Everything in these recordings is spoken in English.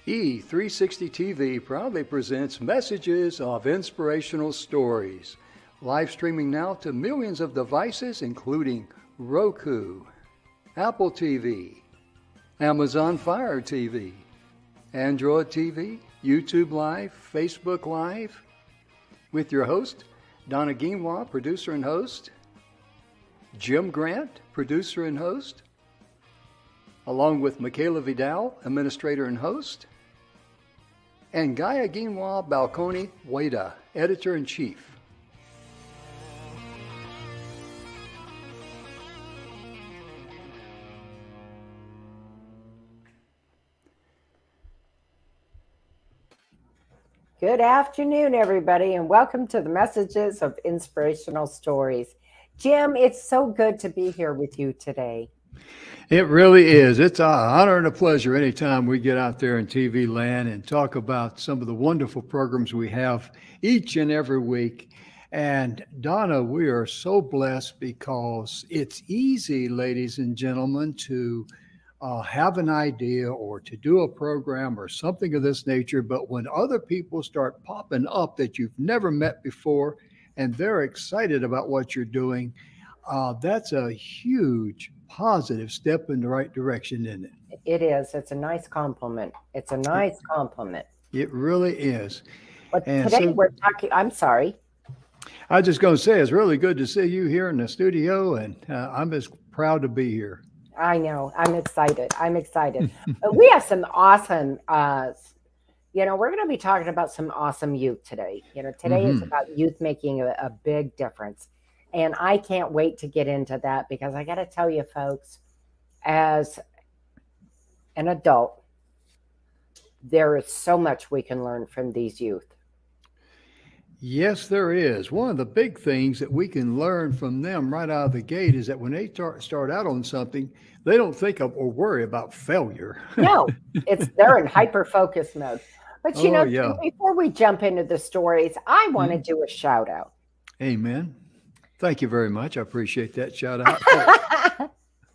E360 TV proudly presents messages of inspirational stories. Live streaming now to millions of devices, including Roku, Apple TV, Amazon Fire TV, Android TV, YouTube Live, Facebook Live, with your host, Donna Guinois, producer and host, Jim Grant, producer and host, along with Michaela Vidal, administrator and host, and Gaia Guinois Balconi Wada, editor-in-chief. Good afternoon, everybody, and welcome to the Messages of Inspirational Stories. Jim, it's so good to be here with you today. It really is. It's an honor and a pleasure anytime we get out there in TV land and talk about some of the wonderful programs we have each and every week. And Donna, we are so blessed because it's easy, ladies and gentlemen, to have an idea or to do a program or something of this nature. But when other people start popping up that you've never met before and they're excited about what you're doing, that's a huge positive step in the right direction, isn't it? It is. It's a nice compliment. It's a nice compliment. It really is. But today we're talking, I'm sorry. I was just going to say, it's really good to see you here in the studio, and I'm just proud to be here. I know. I'm excited. We have some awesome, we're going to be talking about some awesome youth today. Today is about youth making a big difference. And I can't wait to get into that because I got to tell you, folks, as an adult, there is so much we can learn from these youth. Yes, there is. One of the big things that we can learn from them right out of the gate is that when they start out on something, they don't think of or worry about failure. No, they're in hyper-focus mode. But, before we jump into the stories, I want to do a shout out. Amen. Thank you very much. I appreciate that shout out.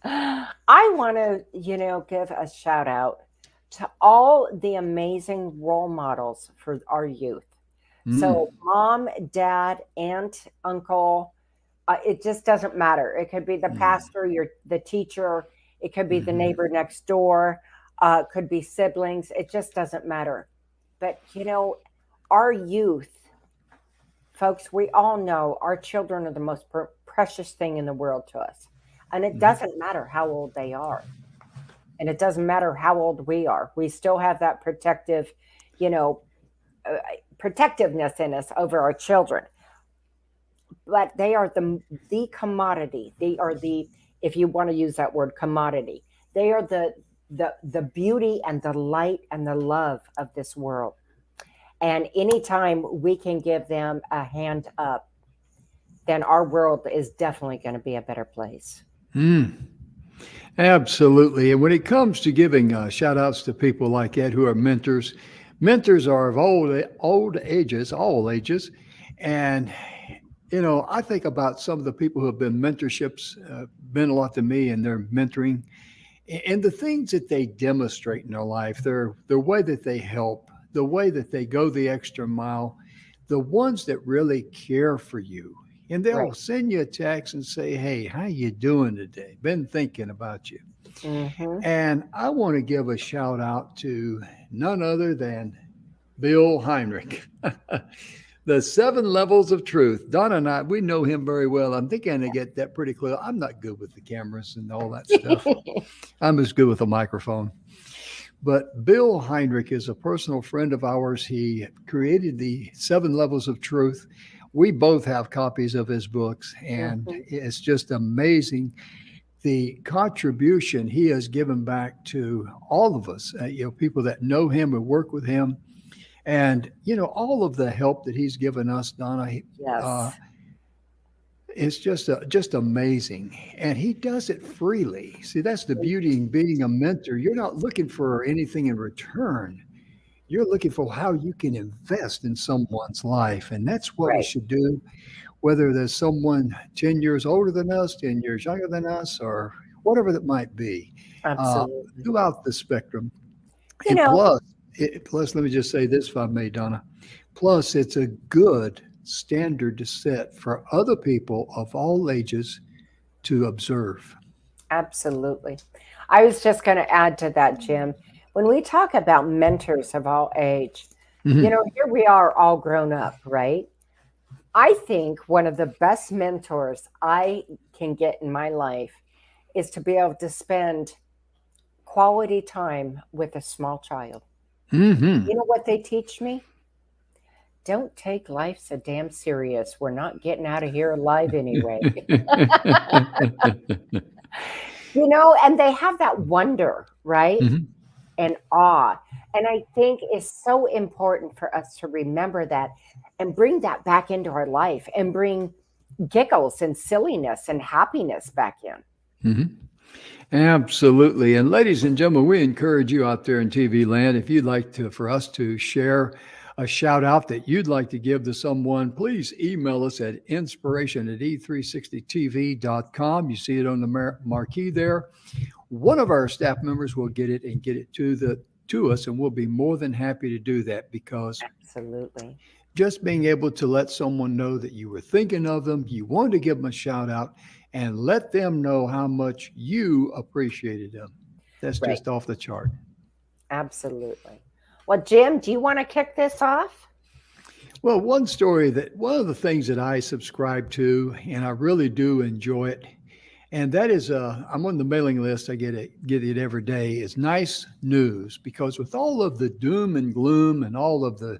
I want to, give a shout out to all the amazing role models for our youth. So mom, dad, aunt, uncle, it just doesn't matter. It could be the pastor, the teacher. It could be the neighbor next door. Could be siblings. It just doesn't matter. But, our youth, folks, we all know our children are the most precious thing in the world to us. And it doesn't matter how old they are. And it doesn't matter how old we are. We still have that protectiveness in us over our children. But they are the commodity. They are if you want to use that word, commodity. They are the beauty and the light and the love of this world. And anytime we can give them a hand up, then our world is definitely going to be a better place. Absolutely. And when it comes to giving shout outs to people like that who are mentors are of all ages. And, I think about some of the people who have been mentorships, meant a lot to me in their mentoring and the things that they demonstrate in their life, the way that they help, the way that they go the extra mile, the ones that really care for you. And they'll send you a text and say, hey, how you doing today? Been thinking about you. And I want to give a shout out to none other than Bill Heinrich. The 7 Levels of Truth. Donna and I, we know him very well. I'm thinking to get that pretty clear. I'm not good with the cameras and all that stuff. I'm as good with a microphone. But Bill Heinrich is a personal friend of ours. He created the 7 Levels of Truth. We both have copies of his books, and it's just amazing the contribution he has given back to all of us, people that know him and work with him. And, all of the help that he's given us, Donna, it's just amazing. And he does it freely. See, that's the beauty in being a mentor. You're not looking for anything in return. You're looking for how you can invest in someone's life. And that's what we should do, whether there's someone 10 years older than us, 10 years younger than us, or whatever that might be. Absolutely. Throughout the spectrum. You know, plus, Plus, let me just say this, if I may, Donna. Plus, it's a good standard to set for other people of all ages to observe. Absolutely. I was just going to add to that, Jim. When we talk about mentors of all age, Mhm. here we are all grown up, right? I think one of the best mentors I can get in my life is to be able to spend quality time with a small child. Mhm. You know what they teach me? Don't take life so damn serious. We're not getting out of here alive anyway. And they have that wonder, right? Mhm. And awe. And I think it's so important for us to remember that and bring that back into our life and bring giggles and silliness and happiness back in. Mhm. Absolutely. And ladies and gentlemen, we encourage you out there in TV land, if you'd like to for us to share a shout out that you'd like to give to someone, please email us at inspiration at e360tv.com. You see it on the marquee there. One of our staff members will get it and get it to us, and we'll be more than happy to do that, because Absolutely. just being able to let someone know that you were thinking of them, you wanted to give them a shout out, and let them know how much you appreciated them. That's Right. just off the chart. Absolutely. Well, Jim, do you want to kick this off? Well, one of the things that I subscribe to, and I really do enjoy it, and that is, I'm on the mailing list. I get it every day. Is Nice News, because with all of the doom and gloom and all of the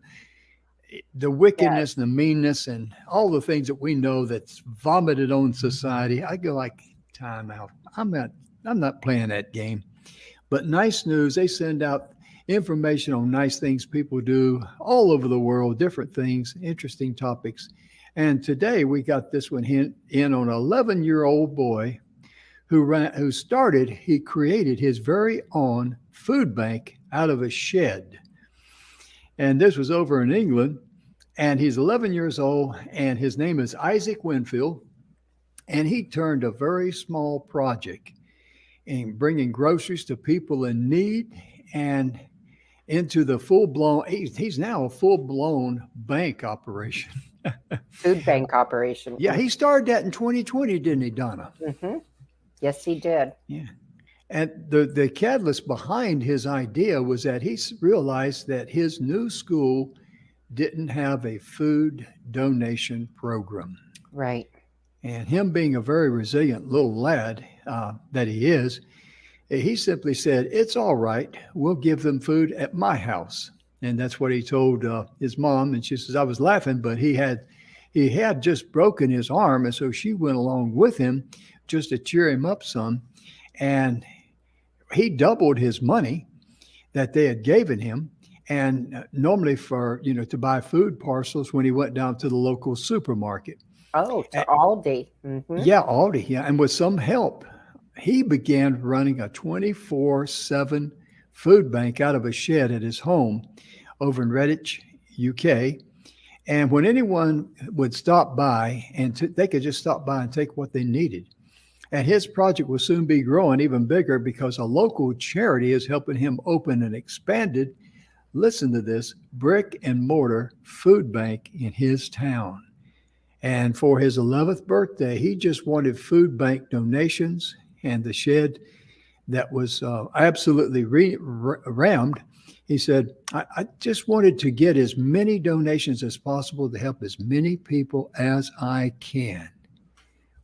Yes. wickedness and the meanness and all the things that we know that's vomited on society, I go like, time out. I'm not playing that game. But Nice News, they send out information on nice things people do all over the world, different things, interesting topics. And today we got this one in on an 11-year-old boy he created his very own food bank out of a shed. And this was over in England. And he's 11 years old, and his name is Isaac Winfield. And he turned a very small project in bringing groceries to people in need and into the full blown, he's now a full blown bank operation. Food bank operation. Yeah, he started that in 2020, didn't he, Donna? Mm-hmm. Yes, he did. Yeah. And the catalyst behind his idea was that he realized that his new school didn't have a food donation program. Right. And him being a very resilient little lad that he is, he simply said, "It's all right. We'll give them food at my house." And that's what he told his mom. And she says, I was laughing, but he had just broken his arm. And so she went along with him just to cheer him up some. And he doubled his money that they had given him. And normally to buy food parcels when he went down to the local supermarket. Oh, to A- Aldi. Mm-hmm. Yeah, Aldi. Yeah. And with some help, he began running a 24/7 food bank out of a shed at his home over in Redditch, UK. And when anyone would stop by, they could just stop by and take what they needed. And his project will soon be growing even bigger because a local charity is helping him open an expanded, listen to this, brick and mortar food bank in his town. And for his 11th birthday, he just wanted food bank donations, and the shed that was absolutely rammed. He said, I just wanted to get as many donations as possible to help as many people as I can.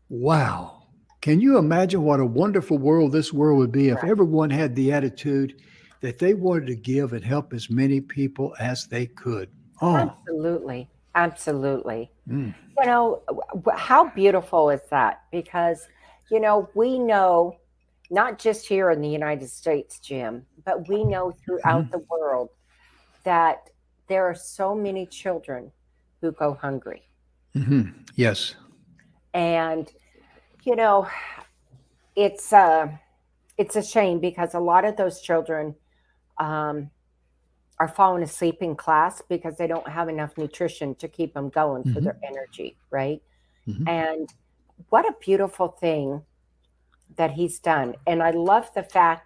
Wow. Can you imagine what a wonderful world this world would be if Right. everyone had the attitude that they wanted to give and help as many people as they could? Oh, Absolutely. Absolutely. mm, How beautiful is that? Because, we know not just here in the United States, Jim, but we know throughout mhm, the world that there are so many children who go hungry. mhm. Yes. And, you know, it's uh it's a shame because a lot of those children um, are falling asleep in class because they don't have enough nutrition to keep them going for Mhm, their energy, right? mhm, And what a beautiful thing that he's done. And I love the fact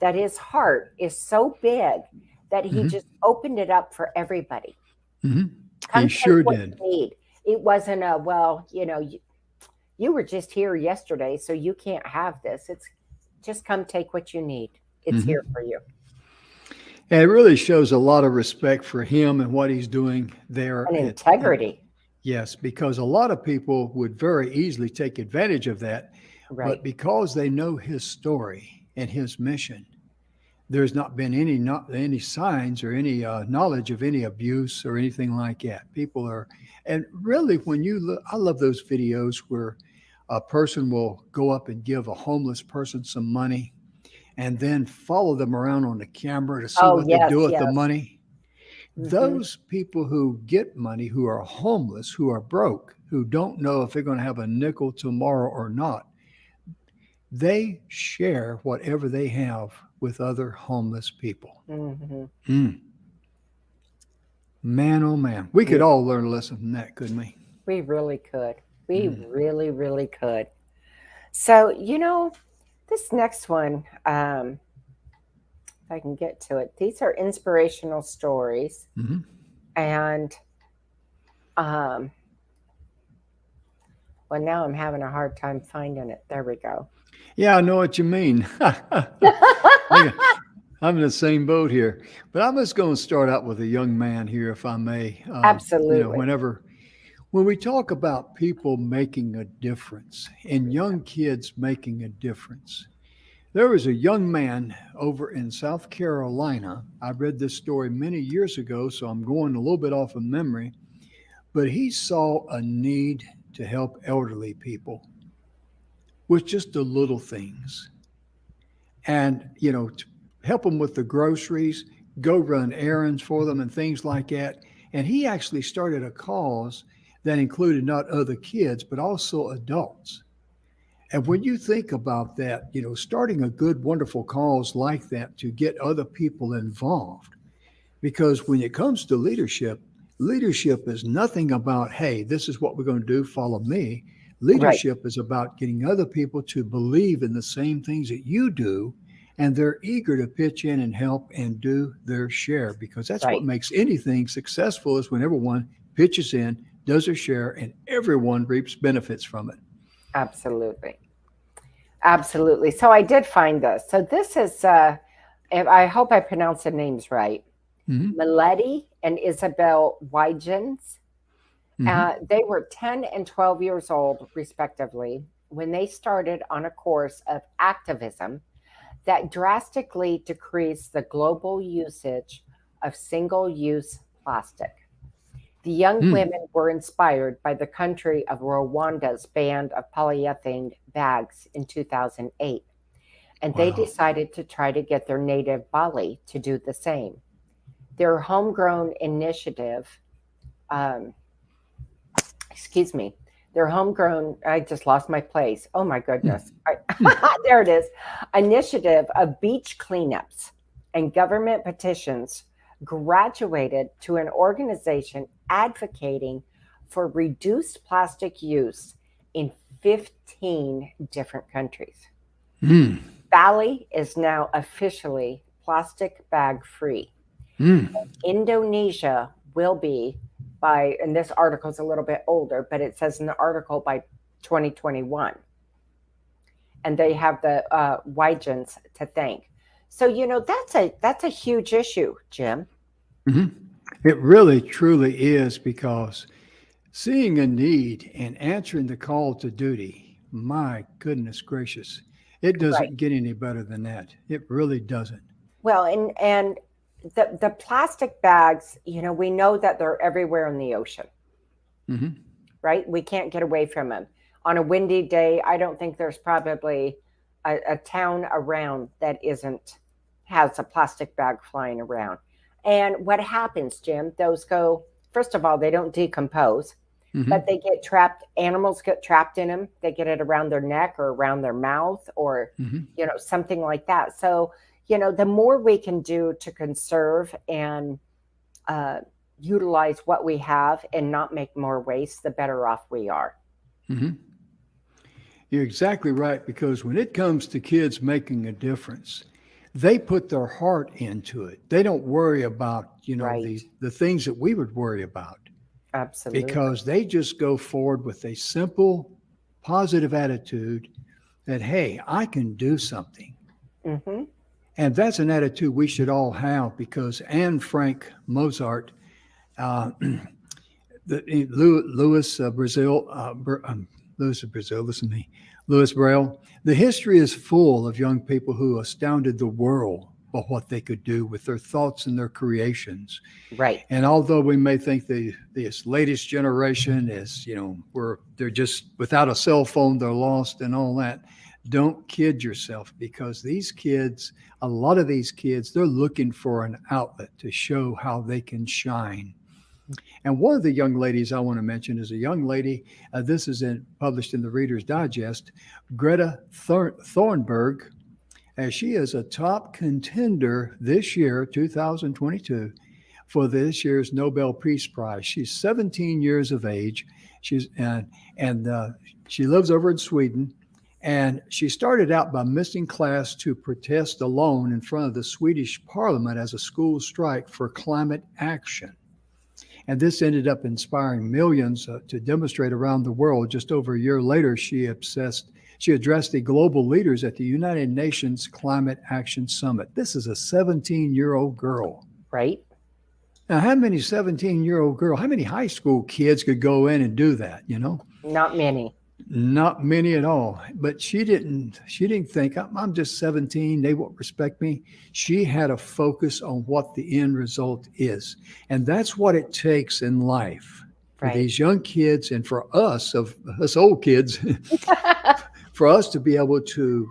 that his heart is so big that he Hmm. just opened it up for everybody. Hmm. He Come take sure what did. you need. It wasn't a, well, you were just here yesterday, so you can't have this. It's just come take what you need. It's here Hmm. for you. And it really shows a lot of respect for him and what he's doing there And at integrity. yes, because a lot of people would very easily take advantage of that, but Right. because they know his story and his mission, there's not been any not any signs or any knowledge of any abuse or anything like that. People are, and really, when you look, I love those videos where a person will go up and give a homeless person some money, and then follow them around on the camera to see Oh, what they yes, do with the yes. money. Hmm. Those people who get money, who are homeless, who are broke, who don't know if they're going to have a nickel tomorrow or not, they share whatever they have with other homeless people. Hmm. Mm. Man, oh man, we could We all learn a lesson from that, couldn't we? we really could. We Mm. really, really could. So, this next one, if I can get to it, these are inspirational stories. Hmm. And, um, well, now I'm having a hard time finding it. There we go. Yeah, I know what you mean. I'm in the same boat here, but I'm just going to start out with a young man here, if I may. Absolutely. When we talk about people making a difference and young kids making a difference, there was a young man over in South Carolina. I read this story many years ago, so I'm going a little bit off of memory, but he saw a need to help elderly people with just the little things. And, to help them with the groceries, go run errands for them and things like that. And he actually started a cause that included not other kids, but also adults. And when you think about that, starting a good, wonderful cause like that to get other people involved, because when it comes to leadership, leadership is nothing about, hey, this is what we're going to do, follow me. Right, Leadership is about getting other people to believe in the same things that you do, and they're eager to pitch in and help and do their share, because that's what right. makes anything successful is when everyone pitches in, does their share, and everyone reaps benefits from it. Absolutely. Absolutely. So I did find this. So this is, I hope I pronounced the names right. Hmm. Mileti and Isabel Huygens. Hmm. They were 10 and 12 years old, respectively, when they started on a course of activism that drastically decreased the global usage of single use plastic. The young Hmm. women were inspired by the country of Rwanda's ban of polyethylene bags in 2008, and they Wow. decided to try to get their native Bali to do the same. Their homegrown initiative, um, excuse me, their homegrown, I just lost my place. Oh my goodness. There it is. Initiative of beach cleanups and government petitions graduated to an organization advocating for reduced plastic use in 15 different countries. Hmm. Bali is now officially plastic bag free. Hmm. Indonesia will be by, and this article is a little bit older, but it says in the article by 2021. And they have the Wygens to thank. So that's a huge issue, Jim. Hmm. It really, truly is, because seeing a need and answering the call to duty, my goodness gracious, it Right. doesn't get any better than that. It really doesn't. Well, and the plastic bags, we know that they're everywhere in the ocean, Hmm. right? We can't get away from them. On a windy day, I don't think there's probably a town around that isn't has a plastic bag flying around. And what happens, Jim? Those go, first of all, they don't decompose, but Hmm. they get trapped. Animals get trapped in them. They get it around their neck or around their mouth or, Hmm. something like that. So, the more we can do to conserve and uh, utilize what we have and not make more waste, the better off we are. Hmm. You're exactly right, because when it comes to kids making a difference, they put their heart into it. They don't worry about, Right. the things that we would worry about, Absolutely. because they just go forward with a simple, positive attitude that, hey, I can do something. Hmm. And that's an attitude we should all have, because Anne Frank Mozart, uh, Louis Brazil, Louis of Brazil, listen to me, Louis Braille. The history is full of young people who astounded the world by what they could do with their thoughts and their creations. Right. And although we may think this latest generation is, they're just without a cell phone, they're lost and all that. Don't kid yourself, because a lot of these kids, they're looking for an outlet to show how they can shine. And one of the young ladies I want to mention is a young lady. This is published in the Reader's Digest, Greta Thunberg, as she is a top contender this year, 2022, for this year's Nobel Peace Prize. She's 17 years of age. She's and she lives over in Sweden. And she started out by missing class to protest alone in front of the Swedish parliament as a school strike for climate action. And this ended up inspiring millions to demonstrate around the world. Just over a year later, she addressed the global leaders at the United Nations Climate Action Summit. This is a 17-year-old girl. Right. Now, how many 17-year-old girl, how many high school kids could go in and do that, Not many. Not many at all. But she didn't think, I'm just 17, they won't respect me. She had a focus on what the end result is. And that's what it takes in life for Right. these young kids, and for us old kids, for us to be able to,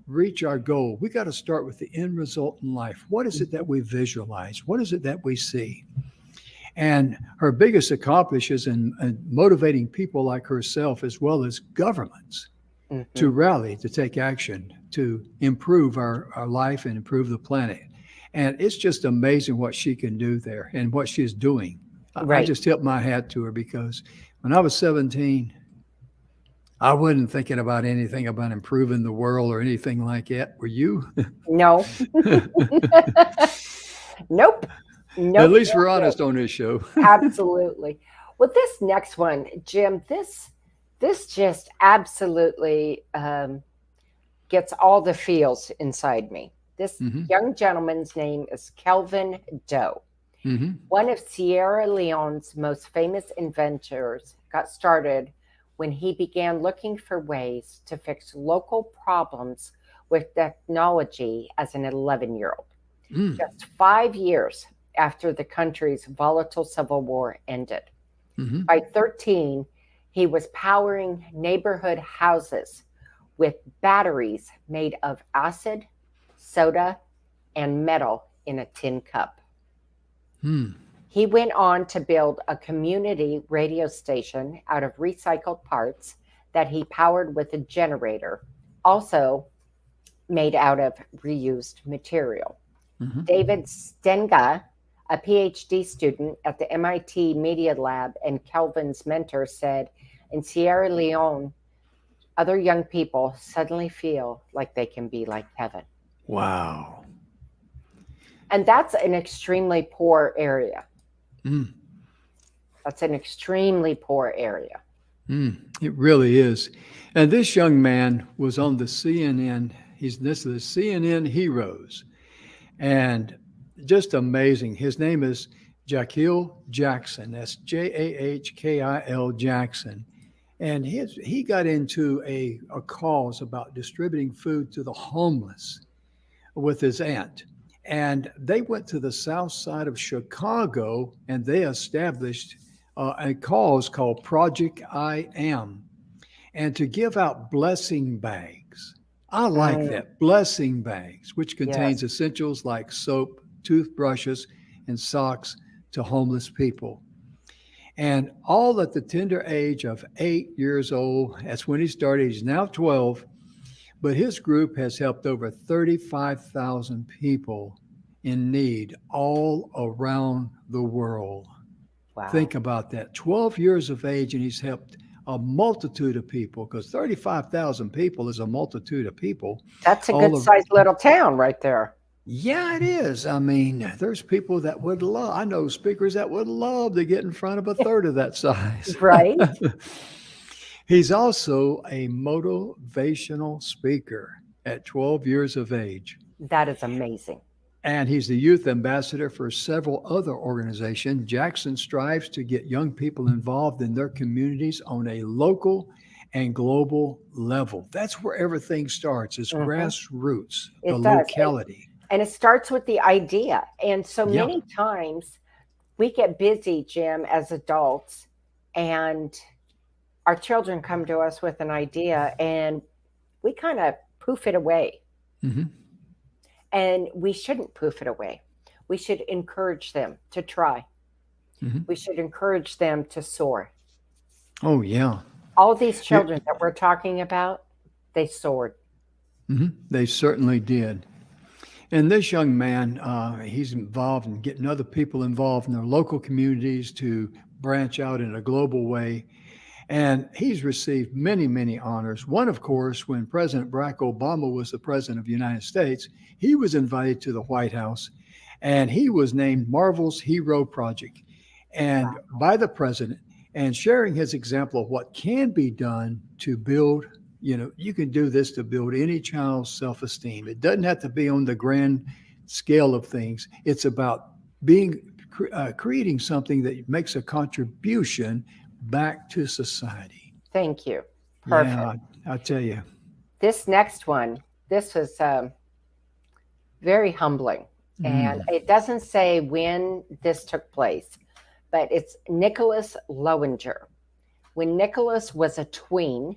reach our goal. We got to start with the end result in life. What is it that we visualize? What is it that we see? And her biggest accomplishment in motivating people like herself, as well as governments, to rally, to take action, to improve our life and improve the planet. And it's just amazing what she can do there and what she's doing. I Right. just tip my hat to her, because when I was 17, I wasn't thinking about anything about improving the world or anything like that. Were you? No. Nope. Nope. At least we're nope, nope. honest on this show. Absolutely. Well, this next one, Jim, this just absolutely gets all the feels inside me. This young gentleman's name is Kelvin Doe. Mm-hmm. One of Sierra Leone's most famous inventors got started when he began looking for ways to fix local problems with technology as an 11-year-old. Just 5 years after the country's volatile civil war ended. By 13, he was powering neighborhood houses with batteries made of acid, soda, and metal in a tin cup. He went on to build a community radio station out of recycled parts that he powered with a generator, also made out of reused material. David Stenga, a PhD student at the MIT Media Lab and Kelvin's mentor, said, in Sierra Leone, other young people suddenly feel like they can be like Kevin. Wow. And that's an extremely poor area. That's an extremely poor area. It really is. And this young man was on the CNN. This is the CNN Heroes. And just amazing. His name is Jahkil Jackson. That's Jahkil Jackson. And he got into a cause about distributing food to the homeless with his aunt. And they went to the south side of Chicago, and they established a cause called Project I Am, and to give out blessing bags. I like that, blessing bags, which contains essentials like soap, toothbrushes, and socks to homeless people. And all at the tender age of 8 years old. That's when he started. He's now 12. But his group has helped over 35,000 people in need all around the world. Wow. Think about that. 12 years of age, and he's helped a multitude of people, because 35,000 people is a multitude of people. That's a All good of sized little town right there. Yeah, it is. I mean, there's people that would love, I know speakers that would love to get in front of a third of that size. Right? He's also a motivational speaker at 12 years of age. That is amazing. And he's the youth ambassador for several other organizations. Jackson strives to get young people involved in their communities on a local and global level. That's where everything starts, is grassroots, the It does. locality. And it starts with the idea. And so Yeah. many times we get busy, Jim, as adults, and our children come to us with an idea and we kind of poof it away. hmm And we shouldn't poof it away. We should encourage them to try. hmm We should encourage them to soar. Oh, yeah. All these children that we're talking about, they soared. They certainly did. And this young man, he's involved in getting other people involved in their local communities to branch out in a global way. And he's received many, many honors. One, of course, when President Barack Obama was the president of the United States, he was invited to the White House and he was named Marvel's Hero Project and by the president, and sharing his example of what can be done to build, you can do this to build any child's self-esteem. It doesn't have to be on the grand scale of things. It's about creating something that makes a contribution back to society. Thank you. Perfect. Yeah, I'll tell you. This next one, this was very humbling. And it doesn't say when this took place, but it's Nicholas Lowinger. When Nicholas was a tween,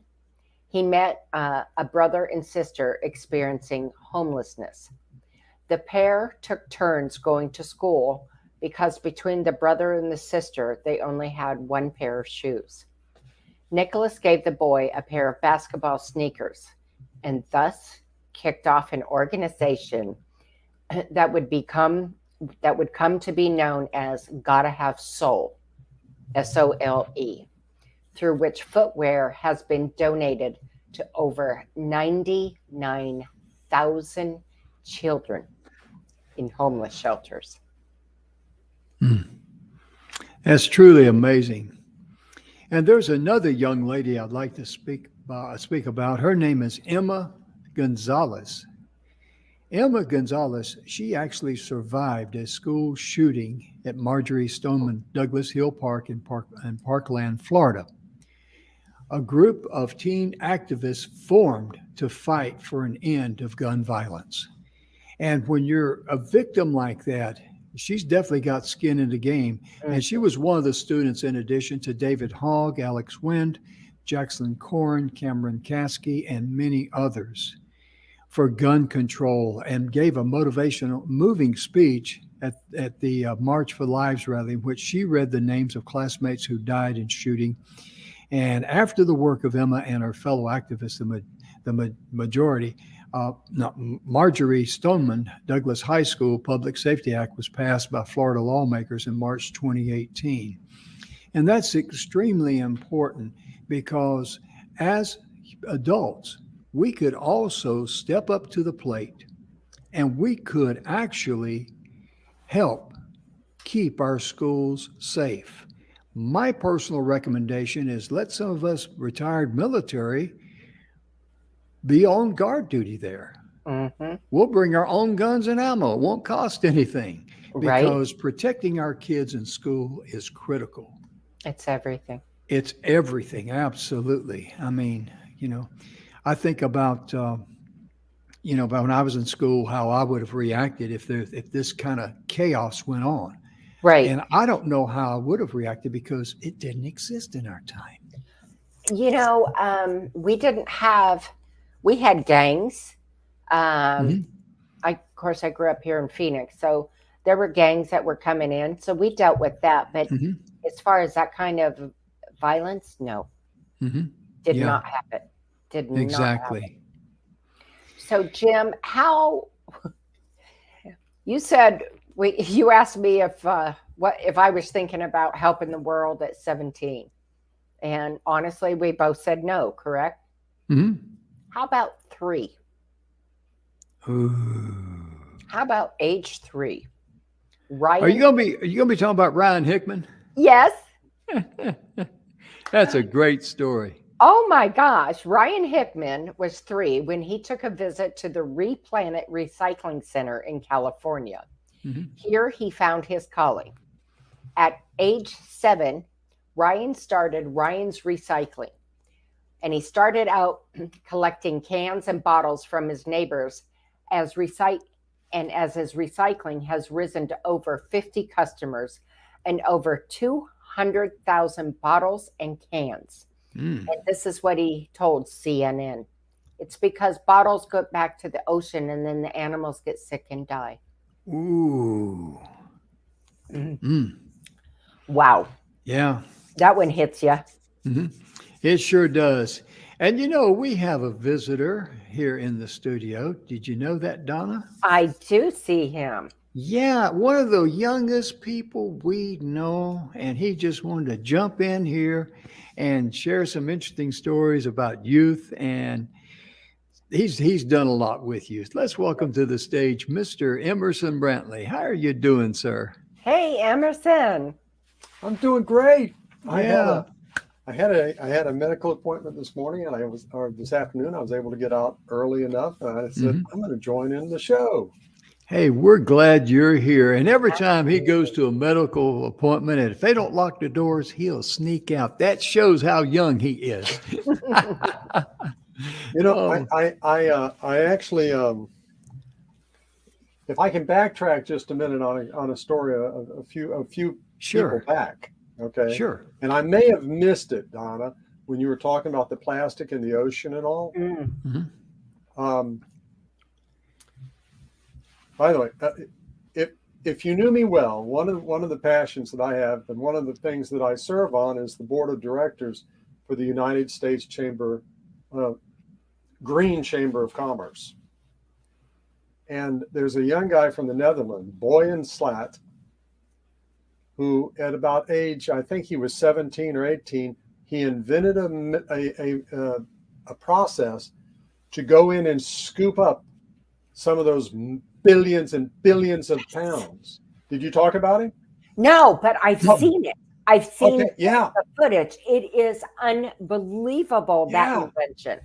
he met a brother and sister experiencing homelessness. The pair took turns going to school because between the brother and the sister, they only had one pair of shoes. Nicholas gave the boy a pair of basketball sneakers and thus kicked off an organization that would come to be known as Gotta Have Soul, SOLE, through which footwear has been donated to over 99,000 children in homeless shelters. That's truly amazing. And there's another young lady I'd like to speak about. Her name is Emma Gonzalez. Emma Gonzalez, she actually survived a school shooting at Marjorie Stoneman Douglas Hill Park in Parkland, Florida. A group of teen activists formed to fight for an end of gun violence. And when you're a victim like that, she's definitely got skin in the game. And she was one of the students, in addition to David Hogg, Alex Wind, Jackson Corn, Cameron Caskey, and many others, for gun control, and gave a motivational, moving speech at the March for Lives rally, in which she read the names of classmates who died in shooting. And after the work of Emma and her fellow activists, the majority, Marjorie Stoneman Douglas High School Public Safety Act was passed by Florida lawmakers in March 2018. And that's extremely important because as adults, we could also step up to the plate and we could actually help keep our schools safe. My personal recommendation is let some of us retired military be on guard duty there. We'll bring our own guns and ammo. It won't cost anything because protecting our kids in school is critical. It's everything. It's everything. Absolutely. I mean, I think about, about when I was in school, how I would have reacted if this kind of chaos went on. Right. And I don't know how I would have reacted because it didn't exist in our time. We had gangs. Of course, I grew up here in Phoenix, so there were gangs that were coming in. So we dealt with that. But as far as that kind of violence, no, did not happen. Did not happen. So, Jim, how you said you asked me if I was thinking about helping the world at 17, And honestly, we both said no, correct? Hmm. How about 3? Ooh. How about age 3? Are you Ryan? gonna be talking about Ryan Hickman? Yes. That's a great story. Oh my gosh. Ryan Hickman was 3 when he took a visit to the Replanet Recycling Center in California. Mhm. Here he found his calling. At age 7, Ryan started Ryan's Recycling. And he started out collecting cans and bottles from his neighbors as as his recycling has risen to over 50 customers and over 200,000 bottles and cans. Mm. And this is what he told CNN. It's because bottles go back to the ocean and then the animals get sick and die. Ooh. Mm. Wow. Yeah. That one hits you. Hmm. It sure does. And we have a visitor here in the studio. Did you know that, Donna? I do see him. Yeah, one of the youngest people we know, and he just wanted to jump in here and share some interesting stories about youth, and he's done a lot with youth. Let's welcome to the stage Mr. Emerson Brantley. How are you doing, sir? Hey, Emerson. I'm doing great. Yeah. I had a medical appointment this morning, and this afternoon I was able to get out early enough, and I said I'm going to join in the show. Hey, we're glad you're here. And every time he goes to a medical appointment, and if they don't lock the doors, he'll sneak out. That shows how young he is. Oh. I actually, if I can backtrack just a minute on a story a few Sure. people back, okay? Sure. And I may have missed it, Donna, when you were talking about the plastic in the ocean and all. Mhm. By the way, if you knew me well, one of the passions that I have, and one of the things that I serve on, is the board of directors for the United States Green Chamber of Commerce. And there's a young guy from the Netherlands, Boyan Slat, who at about age, I think he was 17 or 18, he invented a process to go in and scoop up some of those billions and billions of pounds. Did you talk about him? No, but I've seen it. I've seen yeah. the footage. It is unbelievable, that invention.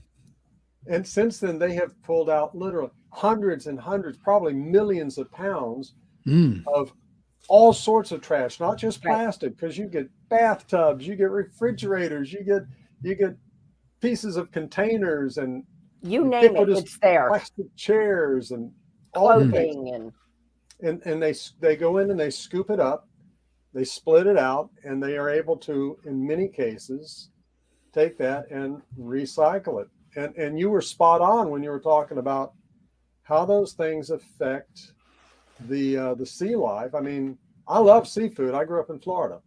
And since then, they have pulled out literally hundreds and hundreds, probably millions of pounds of all sorts of trash, not just plastic, because you get bathtubs, you get refrigerators, you get pieces of containers, and you name it, it's there. Plastic chairs and clothing and they go in and they scoop it up, they split it out, and they are able to, in many cases, take that and recycle it. And you were spot on when you were talking about how those things affect the sea life. I mean, I love seafood. I grew up in Florida.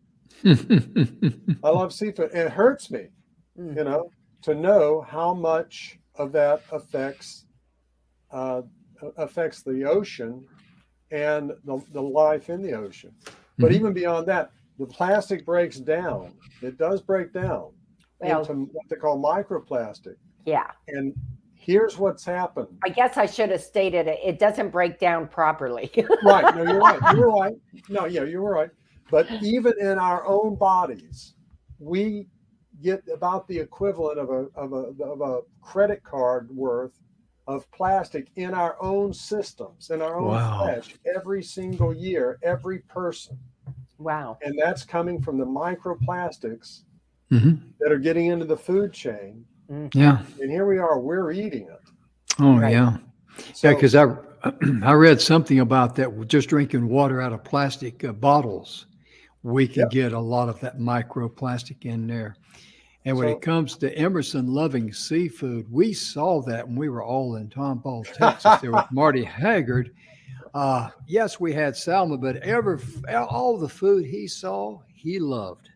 I love seafood, and it hurts me, to know how much of that affects the ocean and the life in the ocean. But even beyond that, the plastic breaks down. It does break down into what they call microplastic. Yeah. And here's what's happened. I guess I should have stated it. It doesn't break down properly. Right. No, you're right. You were right. No, yeah, you were right. But even in our own bodies, we get about the equivalent of a credit card worth of plastic in our own systems, in our own flesh, every single year, every person. Wow. And that's coming from the microplastics that are getting into the food chain. Yeah. And here we are, we're eating it. Oh, yeah. So, yeah, because I read something about that. Just drinking water out of plastic bottles, we can get a lot of that microplastic in there. And when it comes to Emerson loving seafood, we saw that when we were all in Tomball, Texas, there with Marty Haggard. Yes, we had salmon, but all the food he saw, he loved.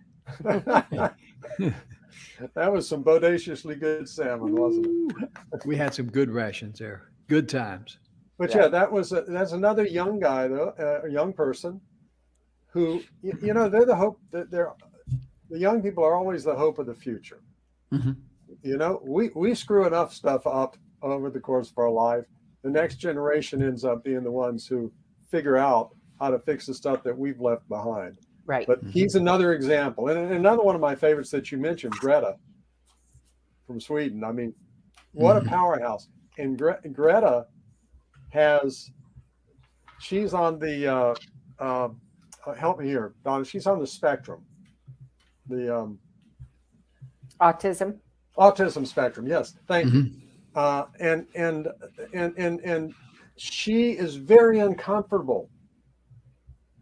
That was some bodaciously good salmon, wasn't it? We had some good rations there. Good times. But that's another young guy, though, a young person who, they're the hope that the young people are always the hope of the future. Mhm. You know, we screw enough stuff up over the course of our life. The next generation ends up being the ones who figure out how to fix the stuff that we've left behind. Right. But he's another example. And another one of my favorites that you mentioned, Greta from Sweden. I mean, what a powerhouse. And Greta she's on the, help me here, Donna, she's on the spectrum. The Autism. autism spectrum. Yes. Thank you. Mhm. And she is very uncomfortable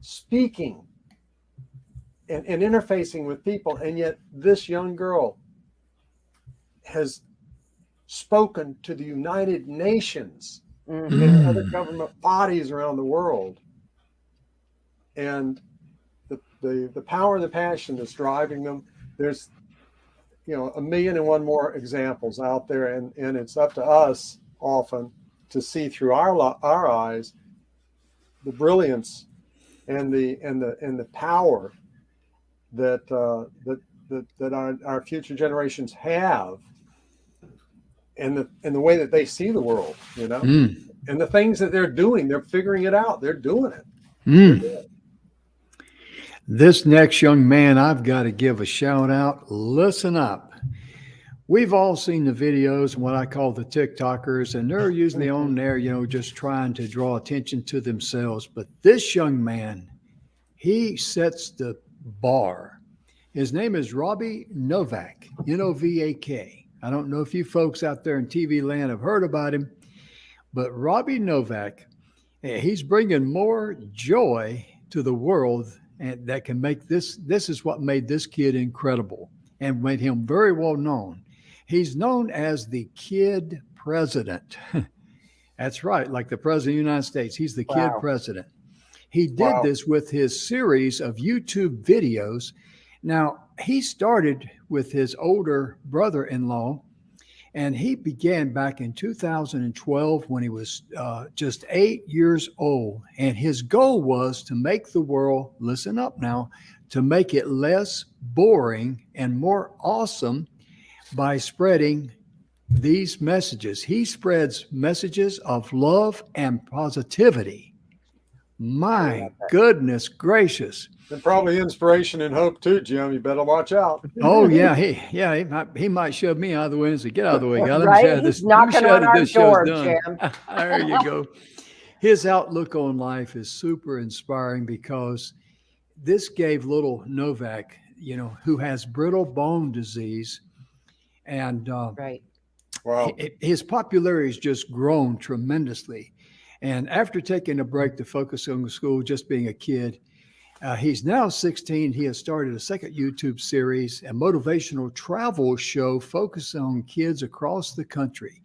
speaking and interfacing with people, and yet this young girl has spoken to the United Nations and other government bodies around the world, and the power and the passion that's driving them. There's a million and one more examples out there, and it's up to us often to see through our eyes the brilliance and the power that our future generations have, and the way that they see the world, and the things that they're doing. They're figuring it out. They're doing it. This next young man, I've got to give a shout out. Listen up. We've all seen the videos and what I call the TikTokers, and they're usually on there, just trying to draw attention to themselves. But this young man, he sets the bar. His name is Robbie Novak, Novak. I don't know if you folks out there in TV land have heard about him, but Robbie Novak, he's bringing more joy to the world, and that can make this is what made this kid incredible and made him very well known. He's known as the Kid President. That's right, like the President of the United States. He's the Kid President. He did this with his series of YouTube videos. Now, he started with his older brother-in-law, and he began back in 2012 when he was just 8 years old. And his goal was to make the world, listen up now, to make it less boring and more awesome by spreading these messages. He spreads messages of love and positivity. My goodness gracious. And probably inspiration and hope too, Jim. You better watch out. Oh yeah, he might shove me out of the way and say, "Get out of the way, guy." Right? He's knocking on our door, Jim. There you go. His outlook on life is super inspiring because this gave little Novak, who has brittle bone disease, and his popularity has just grown tremendously. And after taking a break to focus on school, just being a kid, he's now 16. He has started a second YouTube series, a motivational travel show focused on kids across the country.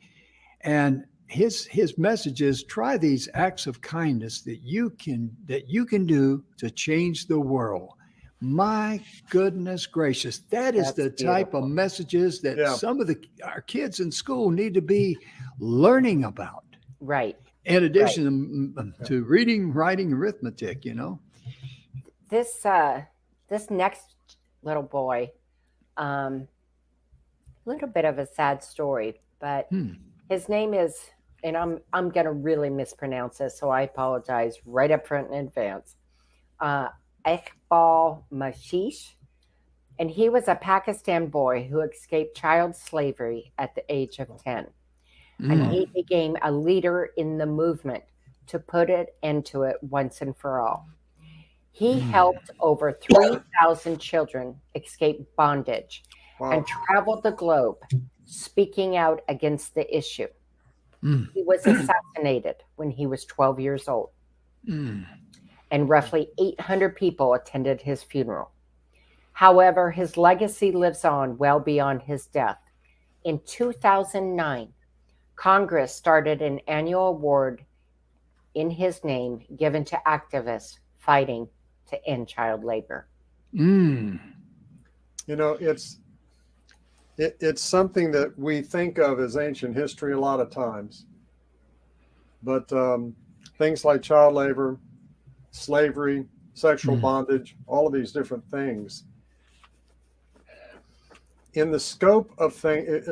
And his message is, try these acts of kindness that you can do to change the world. My goodness gracious, that's the type of messages that some of our kids in school need to be learning about. Right. In addition to reading, writing, arithmetic, This next little boy, little bit of a sad story, but his name is, and I'm gonna really mispronounce this, so I apologize right up front in advance. Iqbal Mashish, and he was a Pakistan boy who escaped child slavery at the age of 10. And he became a leader in the movement to put an end to it once and for all. He helped over 3,000 children escape bondage and traveled the globe speaking out against the issue. He was assassinated when he was 12 years old. And roughly 800 people attended his funeral. However, his legacy lives on well beyond his death. In 2009, Congress started an annual award in his name given to activists fighting to end child labor. It's something that we think of as ancient history a lot of times. But things like child labor, slavery, sexual bondage, all of these different things, in the scope of things,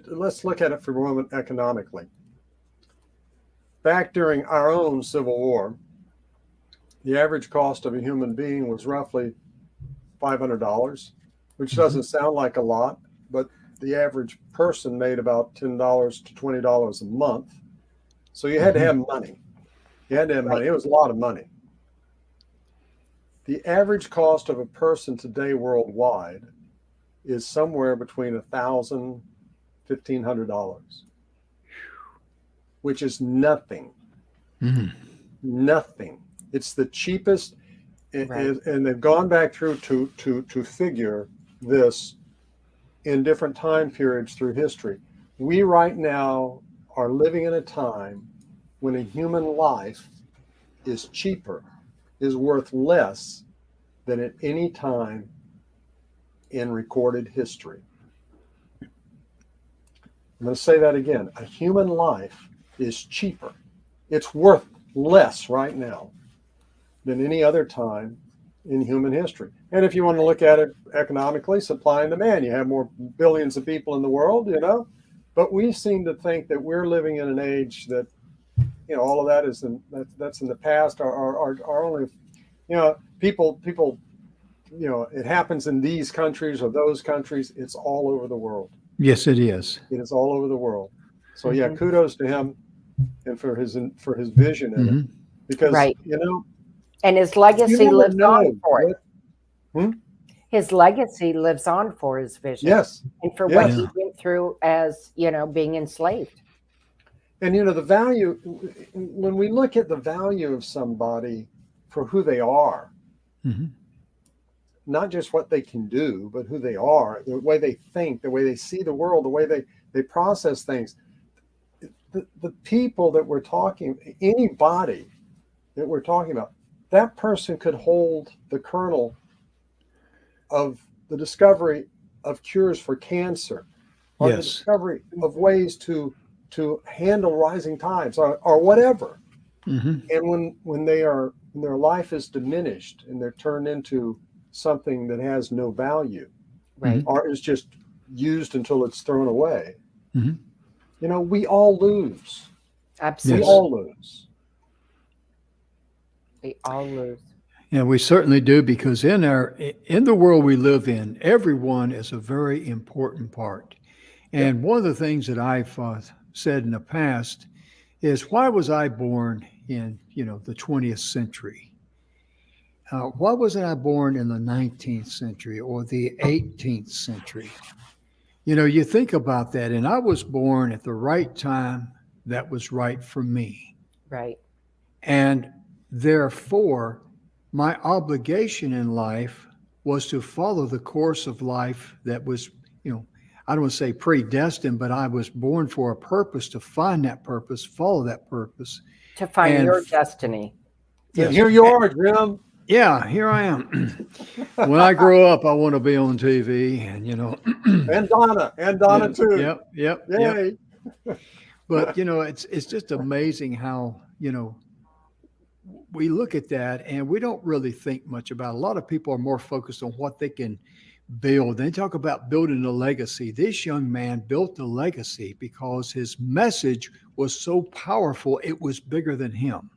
let's look at it for a moment economically. Back during our own Civil War, the average cost of a human being was roughly $500, which doesn't sound like a lot, but the average person made about $10 to $20 a month. So you had to have money. You had to have money. It was a lot of money. The average cost of a person today worldwide is somewhere between $1,000 $1,500, which is nothing. Nothing. It's the cheapest, and they've gone back through to figure this in different time periods through history. We right now are living in a time when a human life is cheaper, is worth less than at any time in recorded history. I'm going to say that again. A human life is cheaper. It's worth less right now than any other time in human history. And if you want to look at it economically, supply and demand, you have more billions of people in the world, you know, but we seem to think that we're living in an age that, you know, all of that is that's in the past. Our only, you know, people, you know, it happens in these countries or those countries. It's all over the world. Yes, it is. It is all over the world. So yeah, kudos to him and for his vision in it, because you know, and his legacy lives on for it. His legacy lives on for his vision. Yes, and for what he went through as, you know, being enslaved. And you know, the value, when we look at the value of somebody for who they are, not just what they can do, but who they are, the way they think, the way they see the world, the way they process things. The people that we're talking, anybody that we're talking about, that person could hold the kernel of the discovery of cures for cancer, or the discovery of ways to handle rising tides, or whatever. And when their life is diminished and they're turned into something that has no value, or is just used until it's thrown away, you know, we all lose. Absolutely. We all lose. We all lose. Yeah, we certainly do, because in the world we live in, everyone is a very important part. And one of the things that I've said in the past is, why was I born in, you know, the 20th century? Why wasn't I born in the 19th century or the 18th century? You know, you think about that, and I was born at the right time that was right for me. Right. And therefore, my obligation in life was to follow the course of life that was, you know, I don't want to say predestined, but I was born for a purpose, to find that purpose, follow that purpose. To find your destiny. Yes. Here you are, Jim. Yeah, here I am. When I grow up, I want to be on TV, and you know, and Donna too. Yep. But you know, it's just amazing how, you know, we look at that and we don't really think much about it. A lot of people are more focused on what they can build. They talk about building a legacy. This young man built a legacy because his message was so powerful, it was bigger than him.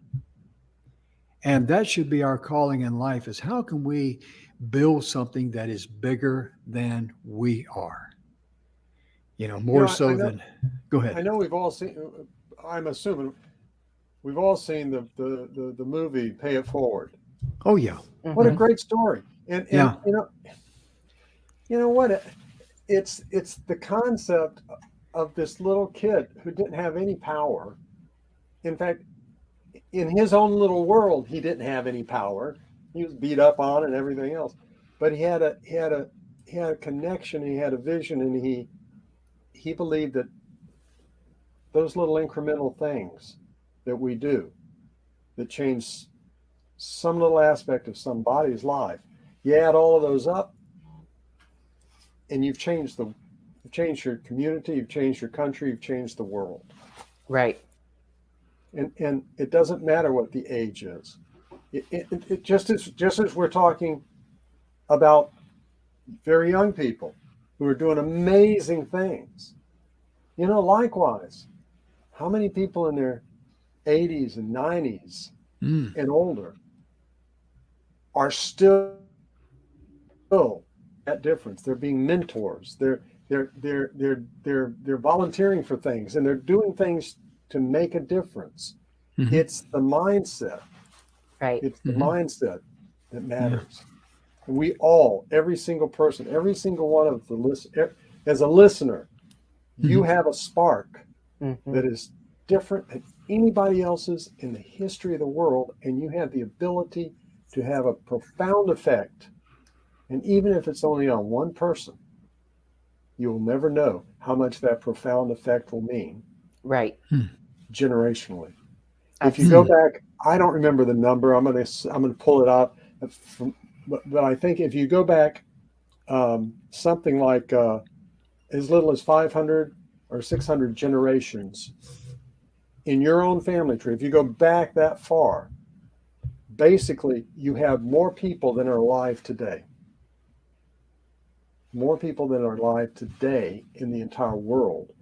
And that should be our calling in life, is how can we build something that is bigger than we are? You know, more than, go ahead. I know we've all seen, I'm assuming we've all seen the movie Pay It Forward. Oh yeah. What a great story. And you know what? It's the concept of this little kid who didn't have any power. In fact, in his own little world, he didn't have any power. He was beat up on and everything else, but he had a connection. He had a vision, and he believed that those little incremental things that we do that change some little aspect of somebody's life, you add all of those up, and you've changed your community, you've changed your country, you've changed the world. Right. And it doesn't matter what the age is. It just as we're talking about very young people, who are doing amazing things. You know, likewise, how many people in their 80s and 90s and older are still that difference? They're being mentors. They're volunteering for things, and they're doing things to make a difference. Mhm. It's the mindset. Right. It's the Mhm. mindset that matters. And we all, every single person, every single one of the as a listener, you Mhm. have a spark Mhm. that is different than anybody else's in the history of the world, and you have the ability to have a profound effect. And even if it's only on one person, you will never know how much that profound effect will mean Right. generationally. If you go Absolutely. back, I don't remember the number. I'm gonna pull it up but I think if you go back something like as little as 500 or 600 generations in your own family tree, if you go back that far, basically you have more people than are alive today. More people than are alive today in the entire world.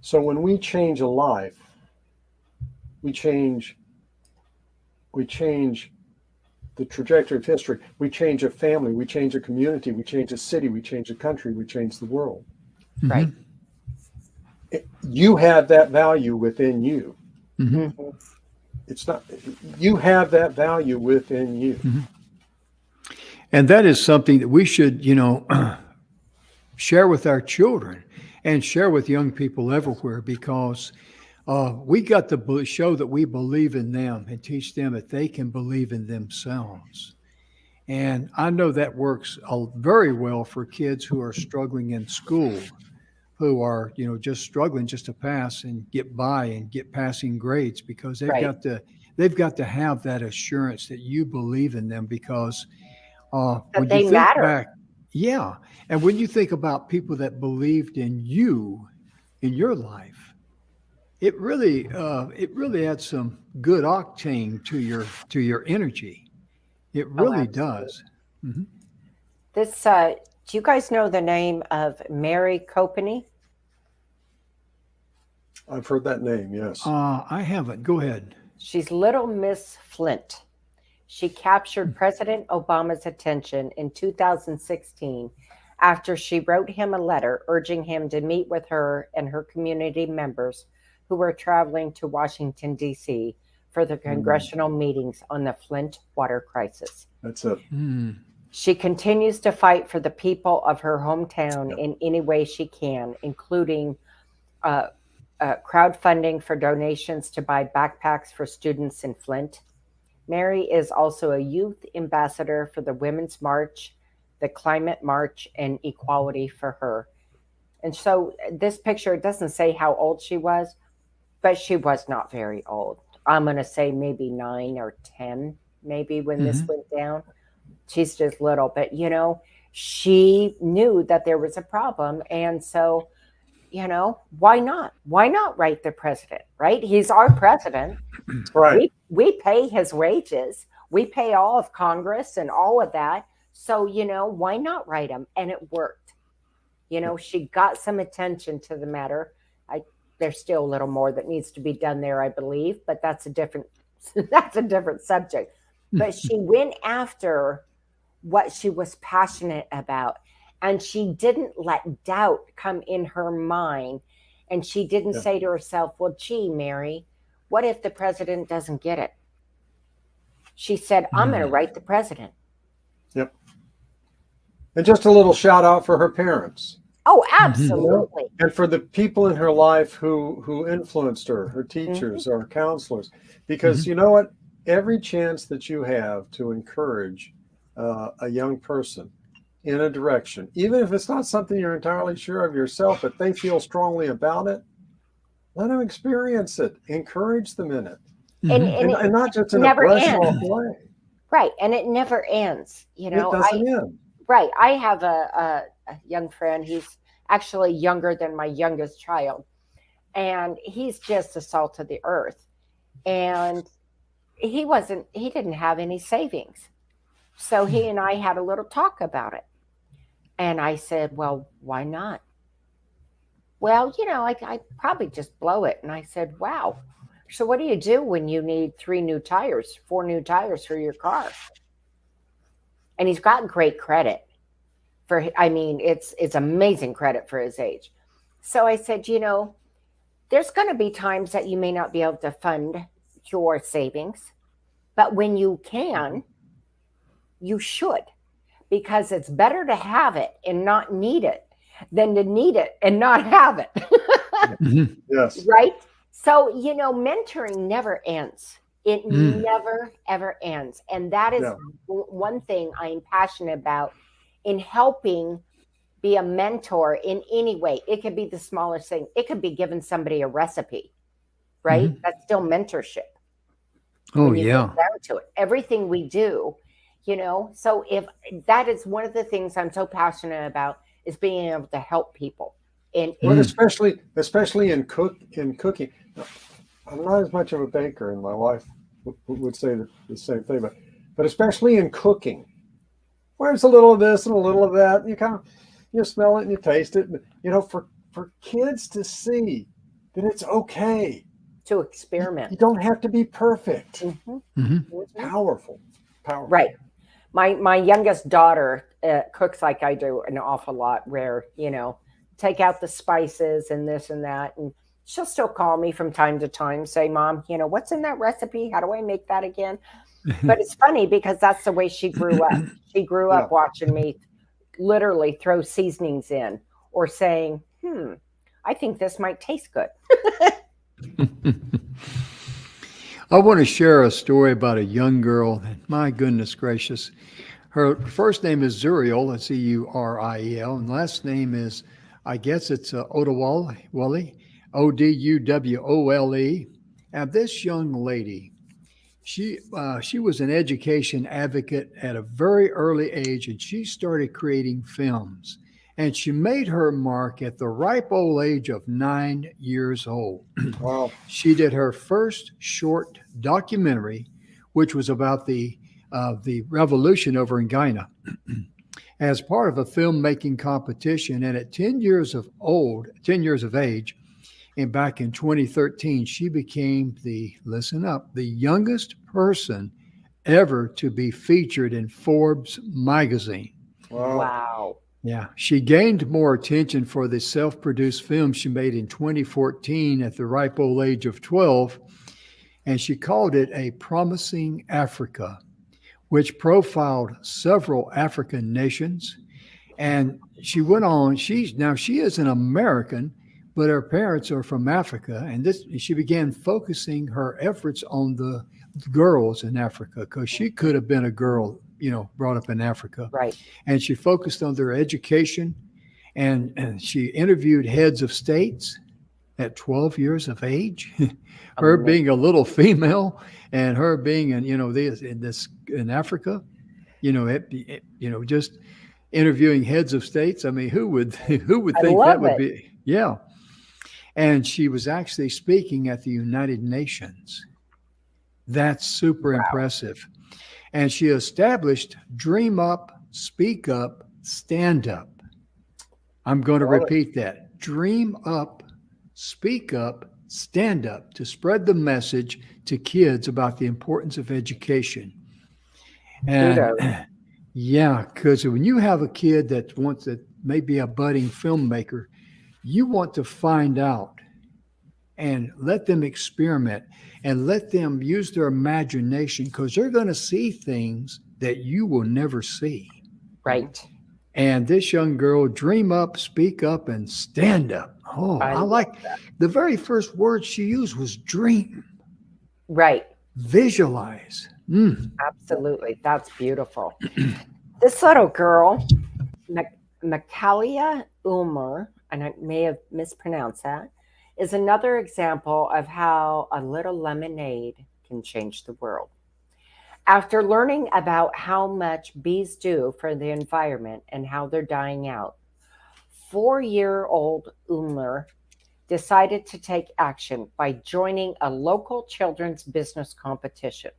So when we change a life, we change the trajectory of history. We change a family, we change a community, we change a city, we change a country, we change the world. Right. You have that value within you. Mhm. Mhm. It's not, you have that value within you. And that is something that we should, share with our children and share with young people everywhere, because we got to show that we believe in them and teach them that they can believe in themselves. And I know that works very well for kids who are struggling in school, who are, just struggling just to pass and get by and get passing grades, because Right. they've got to have that assurance that you believe in them. Because That when you they think matter. back, yeah, and when you think about people that believed in you in your life, it really adds some good octane to your energy. It Oh, really absolutely. does. Mhm. This, do you guys know the name of Mary Copeny? I've heard that name, yes. I haven't. Go ahead. She's Little Miss Flint. She captured President Obama's attention in 2016 after she wrote him a letter urging him to meet with her and her community members who were traveling to Washington, D.C. for the congressional meetings on the Flint water crisis. That's it. Hmm. She continues to fight for the people of her hometown Yep. in any way she can, including crowdfunding for donations to buy backpacks for students in Flint. Mary is also a youth ambassador for the Women's March, the Climate March, and Equality for Her. And so this picture, it doesn't say how old she was, but she was not very old. I'm going to say maybe 9 or 10, maybe when this Mhm. went down. She's just little, but she knew that there was a problem. And so, why not? Why not write the president, right? He's our president. Right. We pay his wages. We pay all of Congress and all of that. So, why not write him? And it worked. She got some attention to the matter. There's still a little more that needs to be done there, I believe, but that's a different subject. But she went after what she was passionate about, and she didn't let doubt come in her mind, and she didn't Yeah. say to herself, well, gee, Mary, what if the president doesn't get it? She said, I'm going to write the president. Yep. And just a little shout out for her parents. Oh, You know, absolutely. and for the people in her life who influenced her teachers or counselors, because you know what, every chance that you have to encourage a young person in a direction, even if it's not something you're entirely sure of yourself, but they feel strongly about it, let them experience it, encourage them in it, And, Mhm. and and it not just in a never brush ends. off way. Right. And it never ends. It doesn't end. Right. I have a young friend. He's actually younger than my youngest child. And he's just the salt of the earth. And he didn't have any savings. So he and I had a little talk about it. And I said, well, why not? Well, I probably just blow it. And I said, wow. So what do you do when you need 4 new tires for your car? And he's got great credit it's amazing credit for his age. So I said, there's going to be times that you may not be able to fund your savings, but when you can, you should, because it's better to have it and not need it than to need it and not have it. Mhm. Yes. Right? So, mentoring never ends. It never, ever ends. And that is one thing I'm passionate about in helping be a mentor in any way. It could be the smallest thing. It could be giving somebody a recipe, right? That's still mentorship. Oh, when you yeah. get down to it. Everything we do, so if that is one of the things I'm so passionate about, is being able to help people. Well, especially in cooking. I'm not as much of a baker, and my wife would say the same thing, but especially in cooking, where's a little of this and a little of that, and you smell it and you taste it, and, for kids to see that it's okay to experiment. You don't have to be perfect. Mm-hmm. It's powerful. Right. My youngest daughter cooks like I do an awful lot, where, take out the spices and this and that. And she'll still call me from time to time, say, Mom, what's in that recipe? How do I make that again? But it's funny because that's the way she grew up. She grew up watching me literally throw seasonings in, or saying, I think this might taste good. I want to share a story about a young girl. My goodness gracious. Her first name is Zuriel, Zeuriel, and last name is, I guess it's Odowole, Odowole. And this young lady, she was an education advocate at a very early age, and she started creating films. And she made her mark at the ripe old age of 9 years old. Wow. She did her first short documentary, which was about the revolution over in Guyana, as part of a filmmaking competition. And at 10 years of age, and back in 2013, she became the youngest person ever to be featured in Forbes magazine. Wow. Yeah, she gained more attention for the self-produced film she made in 2014 at the ripe old age of 12, and she called it A Promising Africa, which profiled several African nations. And she went on, she is an American, but her parents are from Africa, and she began focusing her efforts on the girls in Africa, because she could have been a girl, brought up in Africa. Right. And she focused on their education, and she interviewed heads of states at 12 years of age. Her being a little female, and her being in Africa, just interviewing heads of states. I mean, who would think that would be? Yeah. And she was actually speaking at the United Nations. That's super impressive. And she established Dream Up, Speak Up, Stand Up. I'm going to repeat that. Dream Up, Speak Up, Stand Up, to spread the message to kids about the importance of education. And because when you have a kid that may be a budding filmmaker, you want to find out and let them experiment and let them use their imagination, because they're going to see things that you will never see. Right. And this young girl, Dream Up, Speak Up, and Stand Up. Oh, I like that. The very first word she used was dream. Right. Visualize. Absolutely. That's beautiful. This little girl, Makalia Ulmer, and I may have mispronounced that, is another example of how a little lemonade can change the world. After learning about how much bees do for the environment and how they're dying out, 4-year-old Ulmer decided to take action by joining a local children's business competition.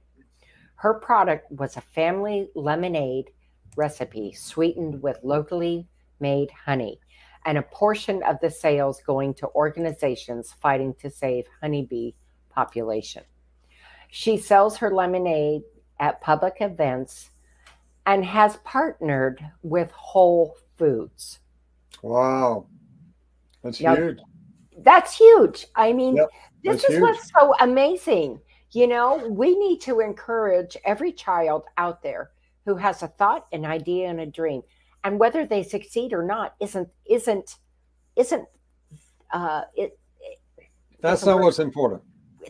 Her product was a family lemonade recipe sweetened with locally made honey, and a portion of the sales going to organizations fighting to save honeybee population. She sells her lemonade at public events and has partnered with Whole Foods. Wow. That's Yep. huge. That's huge. I mean, Yep, this that's is what's so amazing. You know, we need to encourage every child out there who has a thought, an idea, and a dream, and whether they succeed or not isn't it. That's not what's important.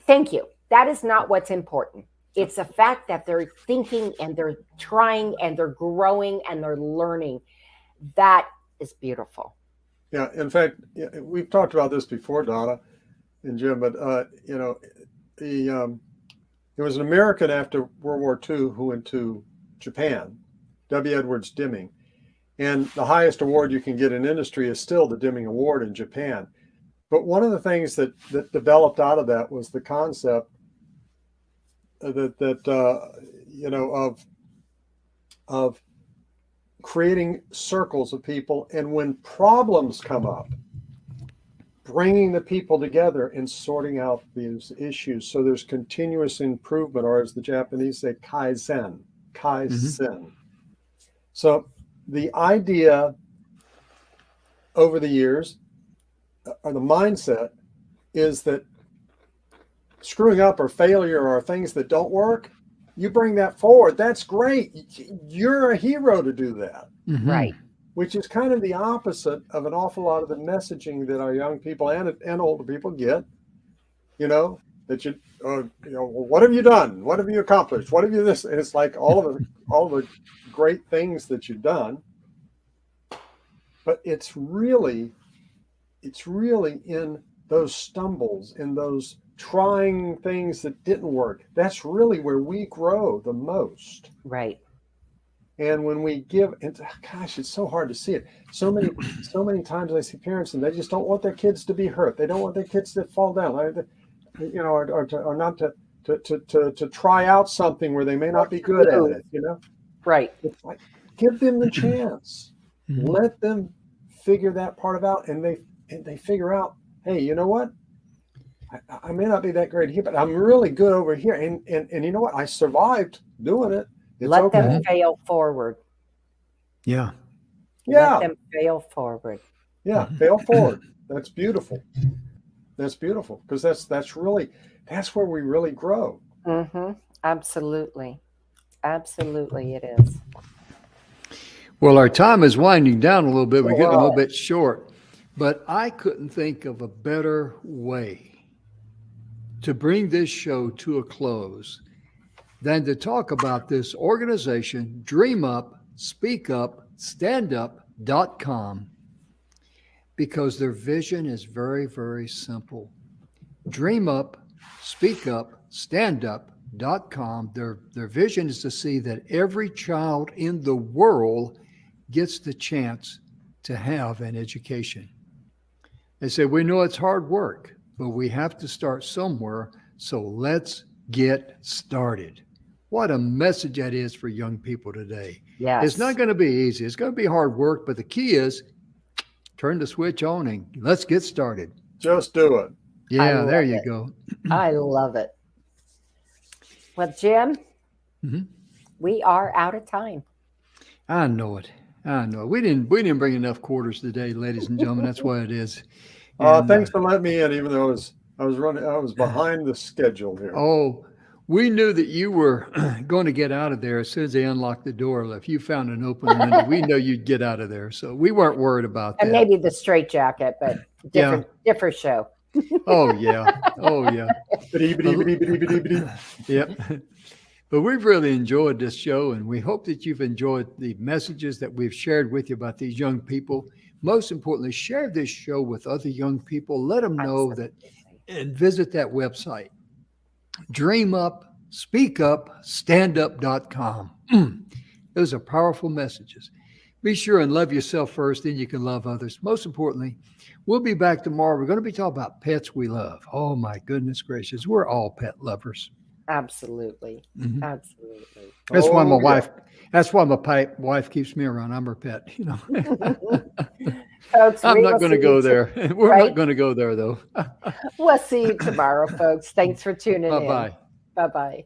Thank you. That is not what's important. It's the fact that they're thinking and they're trying and they're growing and they're learning. That is beautiful. Yeah. In fact, we've talked about this before, Donna and Jim, but you know, there was an American after World War II who went to Japan, W. Edwards Deming, and the highest award you can get in industry is still the Deming Award in Japan. But one of the things that developed out of that was the concept that you know, of creating circles of people, and when problems come up, bringing the people together and sorting out these issues so there's continuous improvement, or as the Japanese say, kaizen. So the idea over the years, or the mindset, is that screwing up or failure or things that don't work, you bring that forward. That's great. You're a hero to do that. Mhm. Right. Which is kind of the opposite of an awful lot of the messaging that our young people and older people get. You know, that you know, what have you done? What have you accomplished? What have you this? And it's like all the great things that you've done, but it's really in those stumbles, in those trying things that didn't work. That's really where we grow the most. Right. And when we give, and gosh, it's so hard to see it. So many times I see parents and they just don't want their kids to be hurt. They don't want their kids to fall down, you know, or not to try out something where they may not be good at it. You know, Right. it's like, give them the chance. Mhm. Let them figure that part out, and they figure out, hey, you know what? I may not be that great here, but I'm really good over here. And you know what? I survived doing it. It's Let okay. them fail forward. Yeah. Yeah. Let them fail forward. Yeah. Fail forward. That's beautiful. That's beautiful, because that's where we really grow. Mm-hmm. Absolutely. Absolutely, it is. Well, our time is winding down a little bit. We're getting a little Wow. bit short, but I couldn't think of a better way to bring this show to a close than to talk about this organization, Dream Up, Speak Up, StandUp.com, because their vision is very, very simple. Dream Up, Speak Up, StandUp.com. Their vision is to see that every child in the world gets the chance to have an education. They say, we know it's hard work, but we have to start somewhere. So let's get started. What a message that is for young people today. Yes. It's not going to be easy. It's going to be hard work, but the key is turn the switch on and let's get started. Just do it. Yeah, there love you it. go. I love it. Well, Jim, Mhm. we are out of time. I know it. I know it. We didn't bring enough quarters today, ladies and gentlemen. That's why it is. And, Thanks for letting me in, even though I was behind the schedule here. Oh, we knew that you were going to get out of there as soon as they unlocked the door. If you found an open window, we know you'd get out of there. So we weren't worried about that. And maybe the straitjacket, but different show. Oh yeah. Oh yeah. Bidi-bidi-bidi-bidi-bidi-bidi. Yep. But we've really enjoyed this show, and we hope that you've enjoyed the messages that we've shared with you about these young people. Most importantly, share this show with other young people. Let them know that, and visit that website, Dream Up, Speak Up, StandUp.com. Those are powerful messages. Be sure and love yourself first, then you can love others. Most importantly, we'll be back tomorrow. We're going to be talking about pets we love. Oh my goodness gracious. We're all pet lovers. Absolutely. Mhm. Absolutely. That's why my Oh, yeah. wife. That's why wife keeps me around. I'm her pet. Folks, I'm we not will going to see go you there. We're right. not going to go there though. We'll see you tomorrow, folks. Thanks for tuning Bye in. bye. Bye bye.